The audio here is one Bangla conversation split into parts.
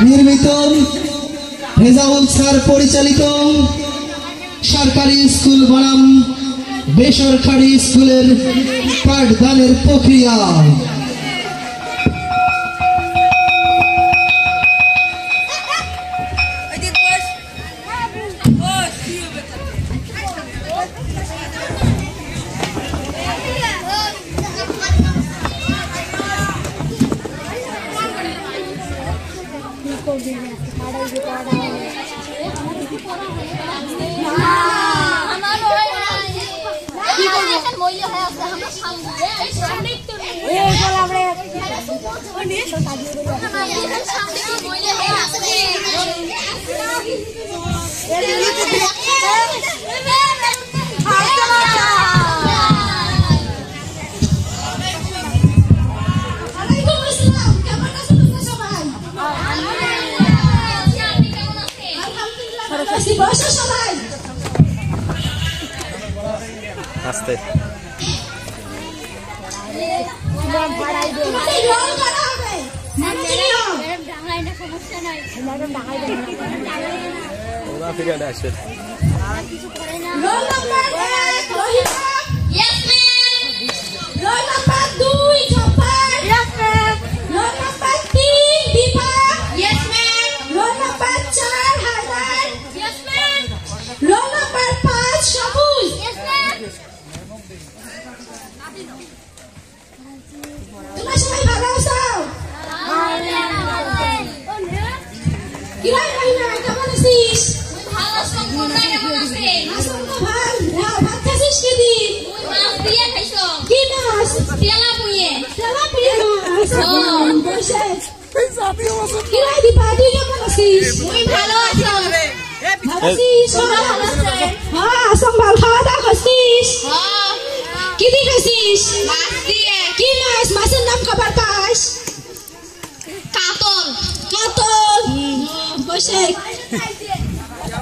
নির্মিত রেজাউল স্যার পরিচালিত সরকারি স্কুল বনাম বেসরকারি স্কুলের পাঠদানের প্রক্রিয়া। আস্তে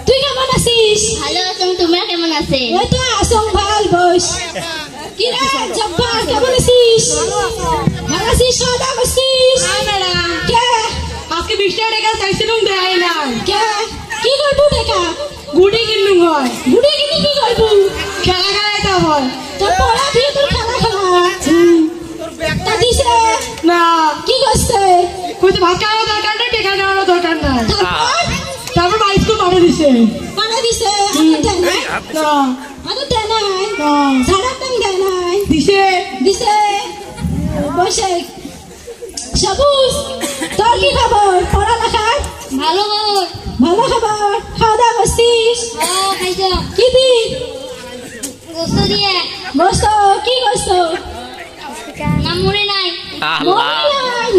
তুই কেমন আছিস? ভালো আছি, তোমরা কেমন আছো? ওই তো আসং ভাল বস। কি রে জব্বার কেমন আছিস? ভালো আছিস? খাওয়া করছিস? হ্যাঁ ম্যাডাম। কে আজকে 20 টাকা চাইছিলাম দেয় না। কে কি করবো টাকা? গুটি কিনলুম হয়। গুড়ি কিনে কি করবো? খেলা খেলাইতে হয়। তোর পড়া দিয়ে তোর খেলা খেলা তা দিছে না কি করছে? কইতে ভাত খাওয়ার দরকার নেই, টেকা নেওয়ার দরকার নাই। তারপর তারপর স্কুল পাঠা দিছে। পানা দিছে আমাদের দেয় নাই? না আমাদের দেয় নাই? না ঝাড়ার দাম দেয় নাই? দিছে। দিছে বসে। সবুজ তোর কি খবর? পড়ালেখা ভালো খবর। ভালো খবর। খাওয়া দাওয়া করছিস? খাইছো? কি দি? গোস্ত দিয়ে। গোস্ত কি গোস্ত? নাম মনে নাই।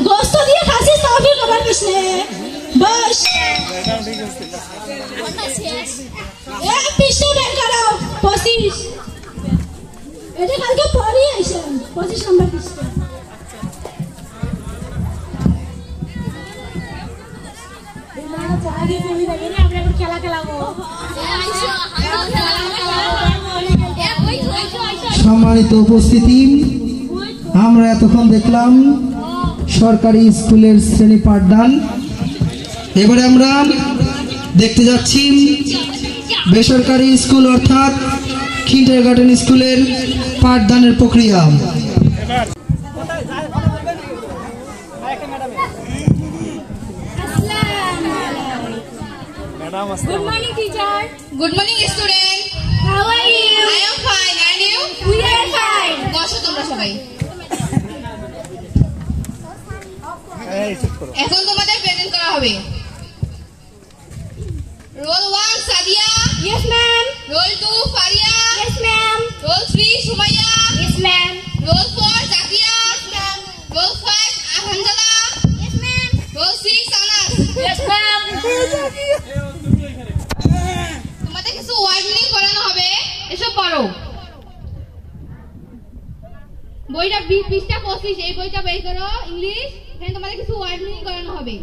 গোস্ত দিয়ে খাসিস তাও কি খবর কিসনে? বস এক পিসে বের করো 25। এটা কালকে পড়ি আইছেন 25 নম্বর পিসটা। খেলা খেলাবো। সম্মানিত উপস্থিতি, আমরা এতক্ষণ দেখলাম সরকারি স্কুলের শ্রেণী পাঠদান। এবারে আমরা দেখতে যাচ্ছি বেসরকারি স্কুল অর্থাৎ কিন্ডারগার্টেন স্কুলের পাঠদানের প্রক্রিয়া। Good morning, teacher. Good morning, student. How are you? I am fine. And you? We are fine. বসো তোমরা সবাই। এখন তোমাদের প্রেজেন্ট করা হবে। Roll 1 Sadia. Yes, ma'am. Roll 2 Faria. Yes, ma'am. Roll 3 Sumaiya. Yes, ma'am. Roll 4 Zakia. Yes, ma'am. Roll 5 আহমদালা। Yes, ma'am. Roll 6 Anas. Yes, ma'am. তোমাদের কিছু ওয়ার্ড মিনিং করানো হবে, এসব পড়ো। বইটা পৃষ্ঠা 25, এই বইটা বের করো ইংলিশ। এখানে তোমাদের কিছু ওয়ার্ড মিনিং করানো হবে।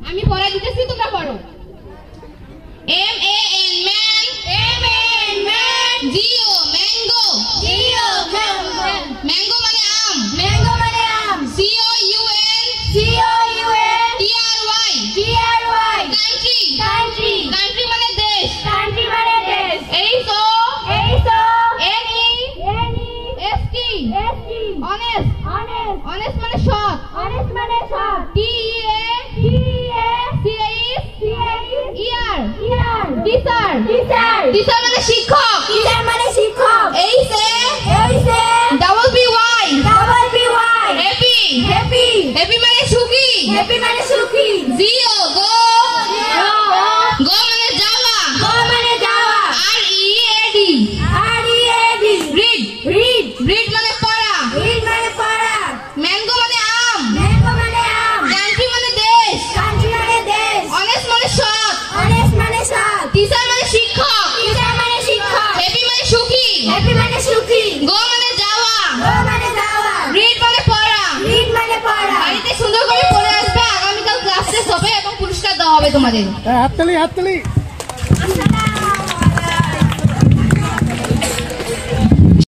আমি পড়া দিতেছি, তোমরা পড়ো। M A N man, M A N man. G O mango, G O mango. mango মানে আম, Mango মানে আম. C O U N, C O U N. T R Y, T teacher teacher মানে শিক্ষক। টিচার মানে শিক্ষক H A double P Y happy. Happy happy মানে সুখী। হ্যাপি মানে সুখী জিও গো। গো মানে যাওয়া। গো মানে যাওয়া R E A D R-E-A-D read. Read read মানে পড়া। রিড মানে পড়া ম্যাঙ্গো মানে আম। ম্যাঙ্গো মানে আম কান্ট্রি মানে দেশ। কান্ট্রি মানে দেশ অনেস্ট মানে সৎ। অনেস্ট মানে সৎ টিচার মানে শিক্ষক। টিচার মানে শিক্ষক হ্যাপি মানে সুখী। হ্যাপি মানে সুখী গো মানে যাওয়া। গো মানে যাওয়া রিড মানে পড়া। রিড মানে পড়া বাড়িতে সুন্দর করে পড়ে আসবে, আগামীকাল ক্লাস টেস্ট হবে এবং পুরস্কার দেওয়া হবে তোমাদের। হাততালি হাততালি